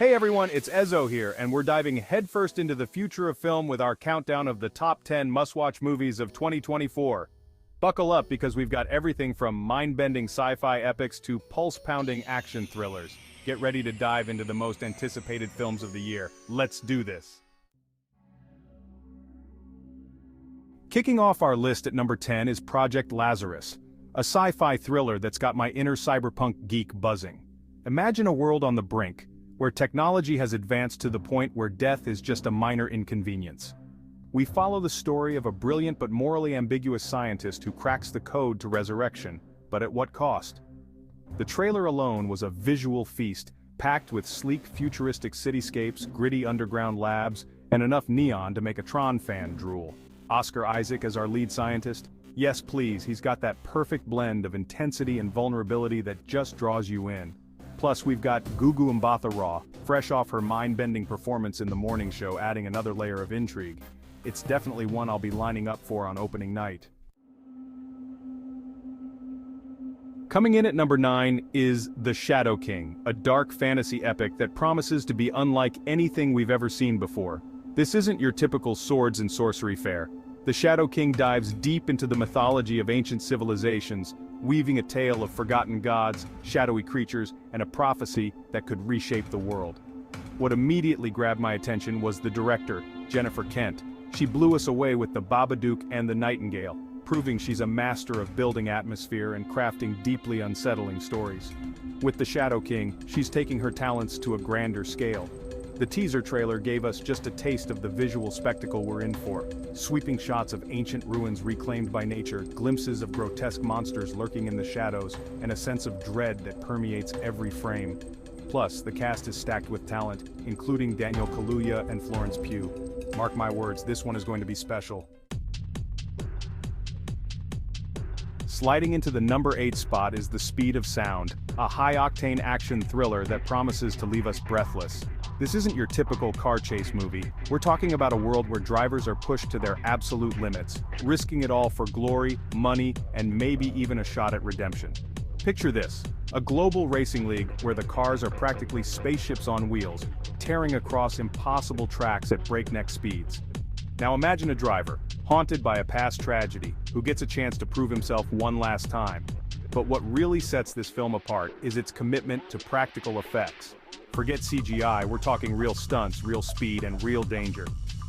Hey everyone, it's Ezzo here, and we're diving headfirst into the future of film with our countdown of the top 10 must-watch movies of 2024. Buckle up because we've got everything from mind-bending sci-fi epics to pulse-pounding action thrillers. Get ready to dive into the most anticipated films of the year. Let's do this. Kicking off our list at number 10 is Project Lazarus, a sci-fi thriller that's got my inner cyberpunk geek buzzing. Imagine a world on the brink, where technology has advanced to the point where death is just a minor inconvenience. We follow the story of a brilliant but morally ambiguous scientist who cracks the code to resurrection, but at what cost? The trailer alone was a visual feast, packed with sleek futuristic cityscapes, gritty underground labs, and enough neon to make a Tron fan drool. Oscar Isaac as our lead scientist? Yes please, he's got that perfect blend of intensity and vulnerability that just draws you in. Plus we've got Gugu Mbatha Raw, fresh off her mind-bending performance in the morning show, adding another layer of intrigue. It's definitely one I'll be lining up for on opening night. Coming in at number 9 is The Shadow King, a dark fantasy epic that promises to be unlike anything we've ever seen before. This isn't your typical swords and sorcery fare. The Shadow King dives deep into the mythology of ancient civilizations, weaving a tale of forgotten gods, shadowy creatures, and a prophecy that could reshape the world. What immediately grabbed my attention was the director, Jennifer Kent. She blew us away with The Babadook and The Nightingale, proving she's a master of building atmosphere and crafting deeply unsettling stories. With The Shadow King, she's taking her talents to a grander scale. The teaser trailer gave us just a taste of the visual spectacle we're in for. Sweeping shots of ancient ruins reclaimed by nature, glimpses of grotesque monsters lurking in the shadows, and a sense of dread that permeates every frame. Plus, the cast is stacked with talent, including Daniel Kaluuya and Florence Pugh. Mark my words, this one is going to be special. Sliding into the number 8 spot is The Speed of Sound, a high-octane action thriller that promises to leave us breathless. This isn't your typical car chase movie. We're talking about a world where drivers are pushed to their absolute limits, risking it all for glory, money, and maybe even a shot at redemption. Picture this, a global racing league where the cars are practically spaceships on wheels, tearing across impossible tracks at breakneck speeds. Now imagine a driver, haunted by a past tragedy, who gets a chance to prove himself one last time. But what really sets this film apart is its commitment to practical effects. Forget CGI, we're talking real stunts, real speed, and real danger.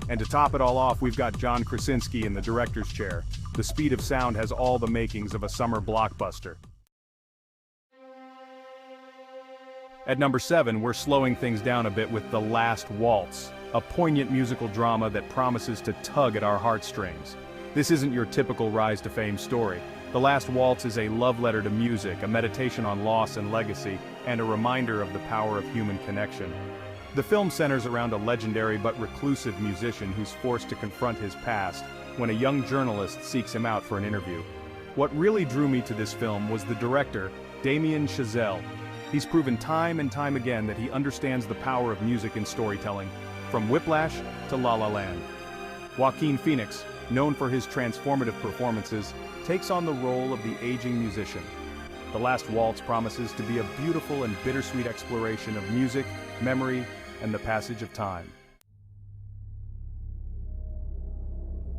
And to top it all off, we've got John Krasinski in the director's chair. The Speed of Sound has all the makings of a summer blockbuster. At number 7, we're slowing things down a bit with The Last Waltz, a poignant musical drama that promises to tug at our heartstrings. This isn't your typical rise to fame story. The Last Waltz is a love letter to music, a meditation on loss and legacy, and a reminder of the power of human connection. The film centers around a legendary but reclusive musician who's forced to confront his past when a young journalist seeks him out for an interview. What really drew me to this film was the director, Damien Chazelle. He's proven time and time again that he understands the power of music in storytelling, from Whiplash to La La Land. Joaquin Phoenix, known for his transformative performances, takes on the role of the aging musician. The Last Waltz promises to be a beautiful and bittersweet exploration of music, memory, and the passage of time.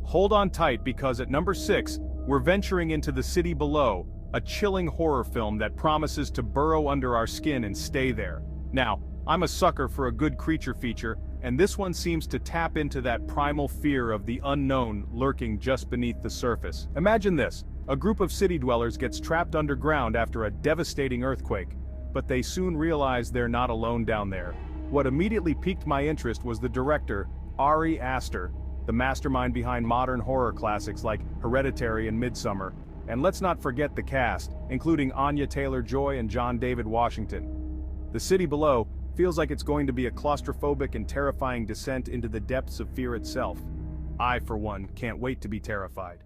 Hold on tight because at number 6, we're venturing into The City Below, a chilling horror film that promises to burrow under our skin and stay there. Now, I'm a sucker for a good creature feature, and this one seems to tap into that primal fear of the unknown lurking just beneath the surface. Imagine this, a group of city dwellers gets trapped underground after a devastating earthquake, but they soon realize they're not alone down there. What immediately piqued my interest was the director, Ari Aster, the mastermind behind modern horror classics like Hereditary and Midsommar. And let's not forget the cast, including Anya Taylor-Joy and John David Washington. The City Below feels like it's going to be a claustrophobic and terrifying descent into the depths of fear itself. I, for one, can't wait to be terrified.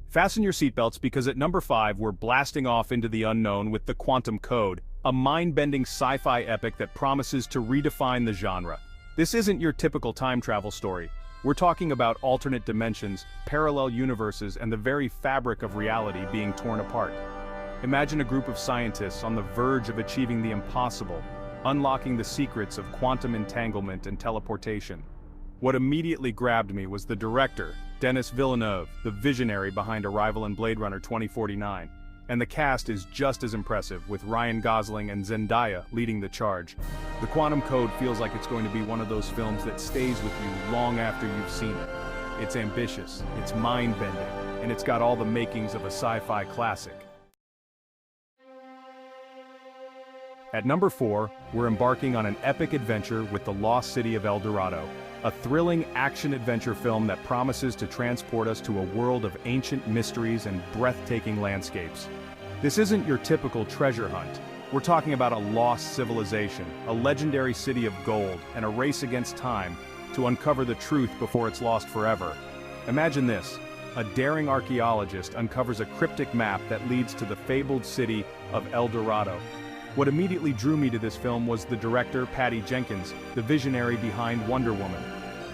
Fasten your seatbelts because at number 5 we're blasting off into the unknown with The Quantum Code, a mind-bending sci-fi epic that promises to redefine the genre. This isn't your typical time travel story. We're talking about alternate dimensions, parallel universes, and the very fabric of reality being torn apart. Imagine a group of scientists on the verge of achieving the impossible, unlocking the secrets of quantum entanglement and teleportation. What immediately grabbed me was the director, Denis Villeneuve, the visionary behind Arrival and Blade Runner 2049. And the cast is just as impressive, with Ryan Gosling and Zendaya leading the charge. The Quantum Code feels like it's going to be one of those films that stays with you long after you've seen it. It's ambitious, it's mind-bending, and it's got all the makings of a sci-fi classic. At number 4, we're embarking on an epic adventure with The Lost City of El Dorado, a thrilling action-adventure film that promises to transport us to a world of ancient mysteries and breathtaking landscapes. This isn't your typical treasure hunt. We're talking about a lost civilization, a legendary city of gold, and a race against time to uncover the truth before it's lost forever. Imagine this: a daring archaeologist uncovers a cryptic map that leads to the fabled city of El Dorado. What immediately drew me to this film was the director, Patty Jenkins, the visionary behind Wonder Woman.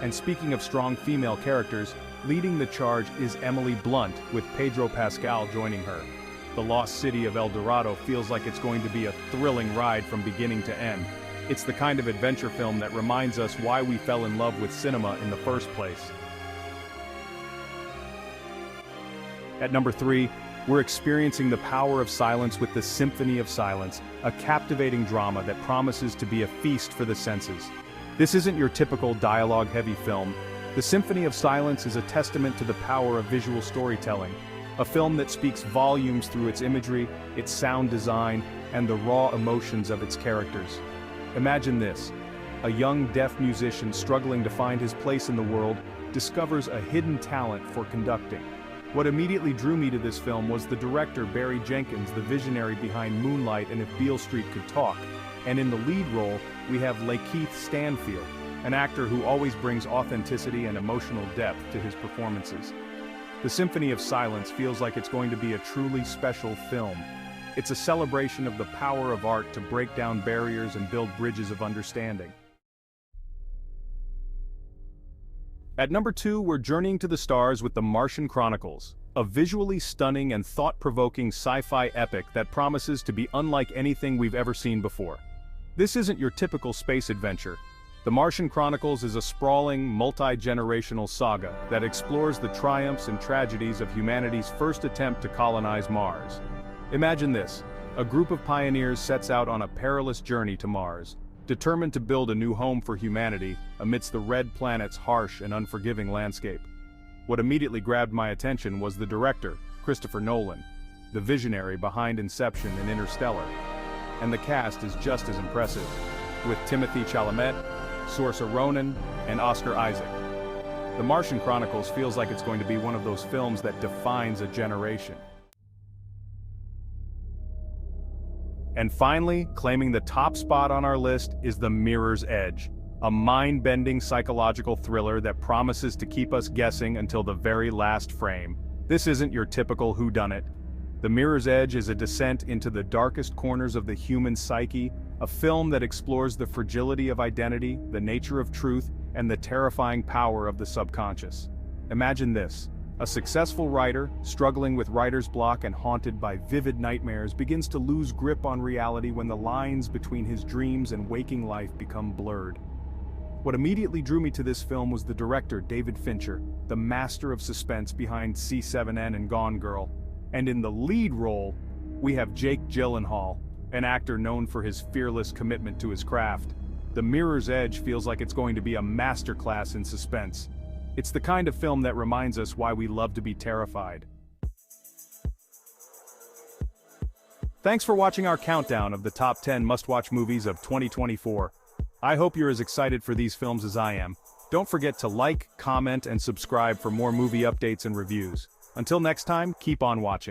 And speaking of strong female characters, leading the charge is Emily Blunt, with Pedro Pascal joining her. The Lost City of El Dorado feels like it's going to be a thrilling ride from beginning to end. It's the kind of adventure film that reminds us why we fell in love with cinema in the first place. At number 3, we're experiencing the power of silence with the Symphony of Silence, a captivating drama that promises to be a feast for the senses. This isn't your typical dialogue-heavy film. The Symphony of Silence is a testament to the power of visual storytelling, a film that speaks volumes through its imagery, its sound design, and the raw emotions of its characters. Imagine this: a young deaf musician struggling to find his place in the world discovers a hidden talent for conducting. What immediately drew me to this film was the director, Barry Jenkins, the visionary behind Moonlight and If Beale Street Could Talk. And in the lead role, we have Lakeith Stanfield, an actor who always brings authenticity and emotional depth to his performances. The Symphony of Silence feels like it's going to be a truly special film. It's a celebration of the power of art to break down barriers and build bridges of understanding. At number 2, we're journeying to the stars with The Martian Chronicles, a visually stunning and thought-provoking sci-fi epic that promises to be unlike anything we've ever seen before. This isn't your typical space adventure. The Martian Chronicles is a sprawling, multi-generational saga that explores the triumphs and tragedies of humanity's first attempt to colonize Mars. Imagine this: a group of pioneers sets out on a perilous journey to Mars, determined to build a new home for humanity amidst the red planet's harsh and unforgiving landscape. What immediately grabbed my attention was the director, Christopher Nolan, the visionary behind Inception and Interstellar. And the cast is just as impressive, with Timothée Chalamet, Saoirse Ronan, and Oscar Isaac. The Martian Chronicles feels like it's going to be one of those films that defines a generation. And finally, claiming the top spot on our list is The Mirror's Edge, a mind-bending psychological thriller that promises to keep us guessing until the very last frame. This isn't your typical whodunit. The Mirror's Edge is a descent into the darkest corners of the human psyche, a film that explores the fragility of identity, the nature of truth, and the terrifying power of the subconscious. Imagine this: a successful writer, struggling with writer's block and haunted by vivid nightmares, begins to lose grip on reality when the lines between his dreams and waking life become blurred. What immediately drew me to this film was the director, David Fincher, the master of suspense behind C7N and Gone Girl. And in the lead role, we have Jake Gyllenhaal, an actor known for his fearless commitment to his craft. The Mirror's Edge feels like it's going to be a masterclass in suspense. It's the kind of film that reminds us why we love to be terrified. Thanks for watching our countdown of the top 10 must-watch movies of 2024. I hope you're as excited for these films as I am. Don't forget to like, comment, and subscribe for more movie updates and reviews. Until next time, keep on watching.